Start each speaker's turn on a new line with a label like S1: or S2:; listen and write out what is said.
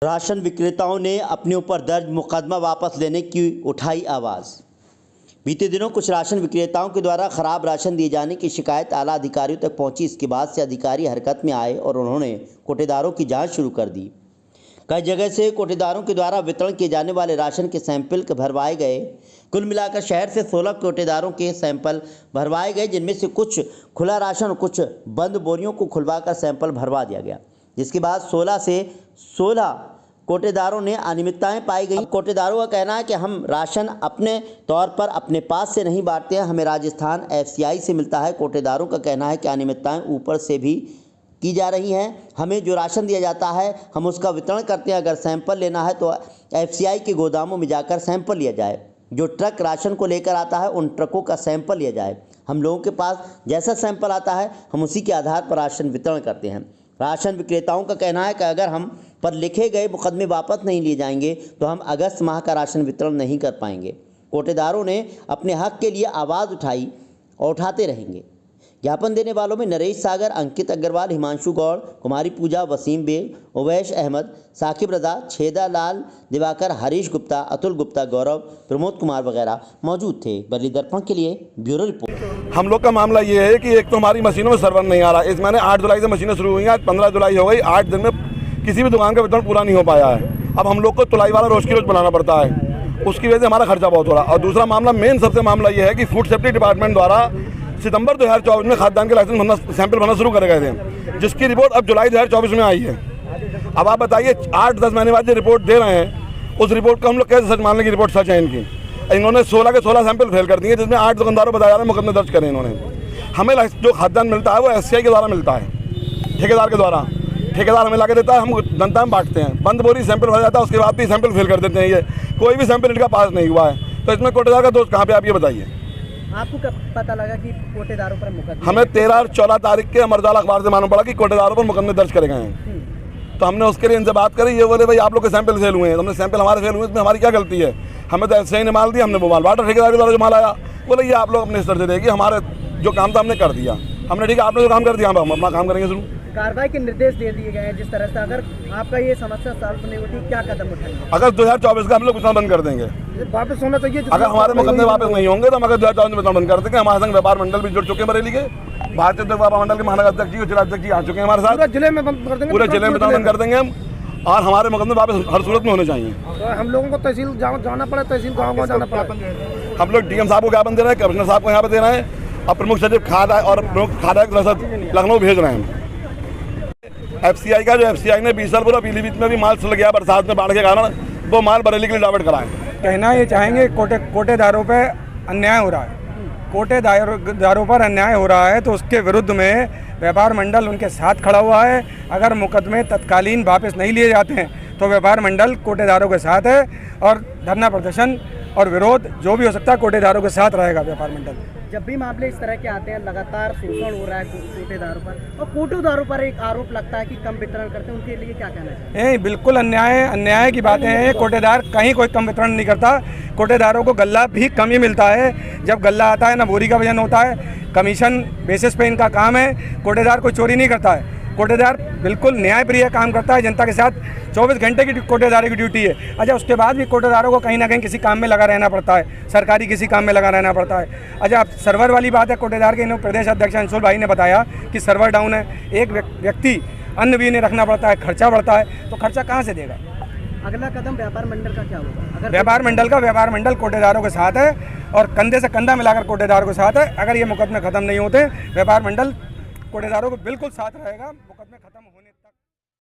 S1: Ration विक्रेताओं ने अपने ऊपर दर्ज मुकदमा वापस लेने की उठाई आवाज़। बीते दिनों कुछ राशन विक्रेताओं के द्वारा खराब राशन दिए जाने की शिकायत आला अधिकारियों तक पहुंची। इसके बाद से अधिकारी हरकत में आए और उन्होंने कोटेदारों की जांच शुरू कर दी। कई जगह से कोटेदारों के द्वारा वितरण किए जाने वाले राशन के सैंपल भरवाए गए। कुल मिलाकर शहर से 16 कोटेदारों के सैंपल भरवाए गए, जिनमें से कुछ खुला राशन और कुछ बंद बोरियों को खुलवाकर सैंपल भरवा दिया गया, जिसके बाद 16 कोटेदारों ने अनियमितताएं पाई गई। कोटेदारों का कहना है कि हम राशन अपने तौर पर अपने पास से नहीं बांटते हैं, हमें राजस्थान FCI से मिलता है। कोटेदारों का कहना है कि अनियमितताएं ऊपर से भी की जा रही हैं। हमें जो राशन दिया जाता है हम उसका वितरण करते हैं, अगर सैंपल लेना है तो FCI के गोदामों में जाकर सैंपल लिया जाए। जो ट्रक राशन को लेकर आता है उन ट्रकों का सैंपल लिया जाए। हम लोगों के पास जैसा सैंपल आता है हम उसी के आधार पर राशन वितरण करते हैं। राशन विक्रेताओं का कहना है कि अगर हम पर लिखे गए मुकदमे वापस नहीं लिए जाएंगे तो हम अगस्त माह का राशन वितरण नहीं कर पाएंगे। कोटेदारों ने अपने हक के लिए आवाज़ उठाई और उठाते रहेंगे। ज्ञापन देने वालों में नरेश सागर, अंकित अग्रवाल, हिमांशु गौड़, कुमारी पूजा, वसीम बेग, उवैश अहमद, साकिब रजा, छेदा लाल, दिवाकर, हरीश गुप्ता, अतुल गुप्ता, गौरव, प्रमोद कुमार वगैरह मौजूद थे। बरली दर्पण के लिए ब्यूरो रिपोर्ट।
S2: हम लोग का मामला ये है कि एक तो हमारी मशीनों में सर्वर नहीं आ रहा। इस महीने 8 जुलाई से मशीनें शुरू हुई हैं, आज 15 जुलाई हो गई। 8 दिन में किसी भी दुकान का वितरण पूरा नहीं हो पाया है। अब हम लोग को तुलाई वाला रोज की रोज बनाना पड़ता है, उसकी वजह से हमारा खर्चा बहुत हो रहा है। और दूसरा मामला, मेन सबसे मामला ये है कि फूड सेफ्टी डिपार्टमेंट द्वारा सितंबर 2024 में खाद्यान्न के लाइसेंस सैंपल भरना शुरू करे गए थे, जिसकी रिपोर्ट अब जुलाई 2024 में आई है। अब आप बताइए 8-10 महीने बाद जो रिपोर्ट दे रहे हैं, उस रिपोर्ट को हम लोग कैसे सच मान लें कि रिपोर्ट सच है इनकी। इन्होंने 16 के 16 सैंपल फेल कर दिए, जिसमें 8 दुकानदारों बताया जा रहा है मुकदमे दर्ज करें इन्होंने। हमें जो खाद्यान्न मिलता है वो FCI के द्वारा मिलता है, ठेकेदार के द्वारा। ठेकेदार हमें ला के देता है, हम जनता में बांटते हैं। बंद बोरी सैंपल भरा जाता है, उसके बाद भी सैंपल फेल कर देते हैं। ये कोई भी सैंपल इनका पास नहीं हुआ है, तो इसमें कोटेदार का दोष कहाँ पे, आप ये बताइए।
S3: आपको कब पता लगा कि कोटेदारों पर मुकदमा?
S2: हमें 13 और 14 तारीख के अमर उजाला अखबार से मालूम पड़ा कि कोटेदारों पर मुकदमे दर्ज करे गए हैं। तो हमने उसके लिए इनसे बात करी। ये बोले भाई आप लोग के सैंपल फेल हुए हैं। हमने सैंपल हमारे फेल हुए, इसमें हमारी क्या गलती है? हमें तो FCI ने माल दिया, हमने वो माल बांटा। ठेकेदार के द्वारा जो माल आया बोले ये आप लोग अपने स्तर से देगी, हमारे जो काम था हमने कर दिया। हमने ठीक है, आपने जो काम कर दिया हम अपना काम करेंगे शुरू।
S3: कार्रवाई के निर्देश दे दिए गए हैं जिस तरह से, अगर आपका ये समस्या सॉल्व नहीं होती क्या कदम उठाएंगे?
S2: अगस्त 2024 का हम लोग वितरण बंद कर देंगे।
S3: वापस होना चाहिए।
S2: अगर हमारे मुकदमे वापस नहीं होंगे तो हम अगस्त 2024 में वितरण बंद कर देंगे। हमारे संग व्यापार मंडल भी जुड़ चुके हैं बरेली के। भारतीय उद्योग व्यापार मंडल के महानगर अध्यक्ष जी और जिलाध्यक्ष जी आ चुके हैं हमारे साथ।
S3: पूरे जिले में बंद कर देंगे,
S2: पूरे जिले में वितरण बंद कर देंगे हम। और हमारे मुकदमे वापस हर सूरत में होने चाहिए।
S3: तो हम लोगों को तहसील जाना पड़ा, तहसील गाँव जाना पड़ा।
S2: हम लोग DM साहब को ज्ञापन दे रहे हैं, कमिश्नर साहब को यहाँ पे दे रहे हैं, और प्रमुख सचिव खाद्य और प्रमुख खाद्य रसद लखनऊ भेज रहे हैं। FCI का जो FCI ने बीसलपुर और पीलीभीत में भी माल चल गया बरसात में बाढ़ के कारण, वो माल बरेली के लिए डाइवर्ट कराएं।
S4: कहना ये चाहेंगे कोटेदारों पे अन्याय हो रहा है। कोटेदारों पर अन्याय हो रहा है तो उसके विरुद्ध में व्यापार मंडल उनके साथ खड़ा हुआ है। अगर मुकदमे तत्कालीन वापस नहीं लिए जाते हैं तो व्यापार मंडल कोटेदारों के साथ है, और धरना प्रदर्शन और विरोध जो भी हो सकता है कोटेदारों के साथ रहेगा व्यापार मंडल।
S3: जब भी मामले इस तरह के आते हैं, लगातार शोषण हो रहा है कोटेदारों पर, और कोटेदारों पर एक आरोप लगता है कि कम वितरण करते हैं, उनके लिए क्या कहना है?
S4: बिल्कुल अन्याय की बातें हैं। कोटेदार कहीं कोई कम वितरण नहीं करता। कोटेदारों को गल्ला भी कम ही मिलता है। जब गल्ला आता है ना बोरी का वजन होता है, कमीशन बेसिस पे इनका काम है। कोटेदार कोई चोरी नहीं करता है। कोटेदार बिल्कुल न्यायप्रिय काम करता है, जनता के साथ 24 घंटे की कोटेदारी की ड्यूटी है। अच्छा, उसके बाद भी कोटेदारों को कहीं ना कहीं किसी काम में लगा रहना पड़ता है, सरकारी किसी काम में लगा रहना पड़ता है। अच्छा, अब सर्वर वाली बात है, कोटेदार के प्रदेश अध्यक्ष अंशुल भाई ने बताया कि सर्वर डाउन है, एक व्यक्ति अन्न भी नहीं रखना पड़ता है, खर्चा बढ़ता है, तो खर्चा कहाँ से देगा?
S3: अगला कदम व्यापार मंडल का क्या होगा?
S4: व्यापार मंडल कोटेदारों के साथ है और कंधे से कंधा मिलाकर कोटेदारों के साथ है। अगर ये मुकदमे खत्म नहीं होते, व्यापार मंडल कोटेदारों को बिल्कुल साथ रहेगा मुकदमे खत्म होने